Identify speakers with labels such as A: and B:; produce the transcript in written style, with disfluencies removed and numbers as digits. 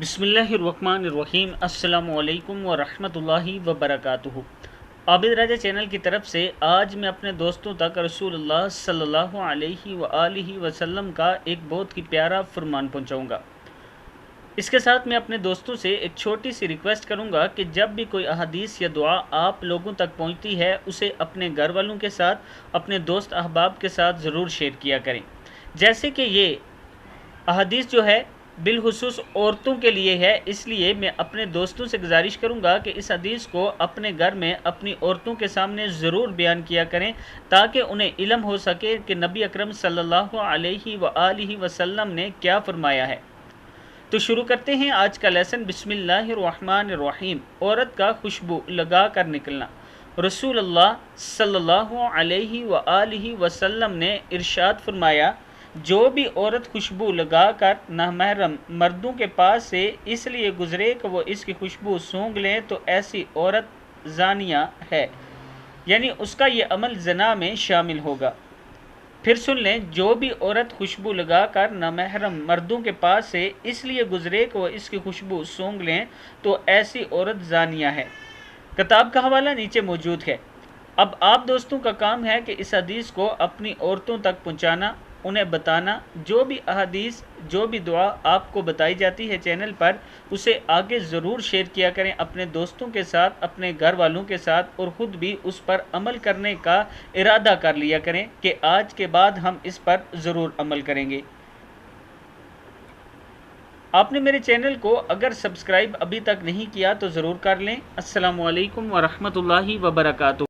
A: بسم اللہ الرحمن الرحیم۔ السلام علیکم ورحمۃ اللہ وبرکاتہ۔ عابد راجہ چینل کی طرف سے آج میں اپنے دوستوں تک رسول اللہ صلی اللہ علیہ وآلہ وسلم کا ایک بہت ہی پیارا فرمان پہنچاؤں گا۔ اس کے ساتھ میں اپنے دوستوں سے ایک چھوٹی سی ریکویسٹ کروں گا کہ جب بھی کوئی احادیث یا دعا آپ لوگوں تک پہنچتی ہے اسے اپنے گھر والوں کے ساتھ، اپنے دوست احباب کے ساتھ ضرور شیئر کیا کریں۔ جیسے کہ یہ احادیث جو ہے بالخصوص عورتوں کے لیے ہے، اس لیے میں اپنے دوستوں سے گزارش کروں گا کہ اس حدیث کو اپنے گھر میں اپنی عورتوں کے سامنے ضرور بیان کیا کریں تاکہ انہیں علم ہو سکے کہ نبی اکرم صلی اللہ علیہ وآلہ وسلم نے کیا فرمایا ہے۔ تو شروع کرتے ہیں آج کا لیسن۔ بسم اللہ الرحمن الرحیم۔ عورت کا خوشبو لگا کر نکلنا۔ رسول اللہ صلی اللہ علیہ وآلہ وسلم نے ارشاد فرمایا، جو بھی عورت خوشبو لگا کر نامحرم مردوں کے پاس سے اس لیے گزرے کہ وہ اس کی خوشبو سونگھ لیں تو ایسی عورت زانیہ ہے، یعنی اس کا یہ عمل زنا میں شامل ہوگا۔ پھر سن لیں، جو بھی عورت خوشبو لگا کر نامحرم مردوں کے پاس سے اس لیے گزرے کہ وہ اس کی خوشبو سونگھ لیں تو ایسی عورت زانیہ ہے۔ کتاب کا حوالہ نیچے موجود ہے۔ اب آپ دوستوں کا کام ہے کہ اس حدیث کو اپنی عورتوں تک پہنچانا، انہیں بتانا، جو بھی احادیث جو بھی دعا آپ کو بتائی جاتی ہے چینل پر اسے آگے ضرور شیئر کیا کریں اپنے دوستوں کے ساتھ، اپنے گھر والوں کے ساتھ، اور خود بھی اس پر عمل کرنے کا ارادہ کر لیا کریں کہ آج کے بعد ہم اس پر ضرور عمل کریں گے۔ آپ نے میرے چینل کو اگر سبسکرائب ابھی تک نہیں کیا تو ضرور کر لیں۔ السلام علیکم ورحمۃ اللہ وبرکاتہ۔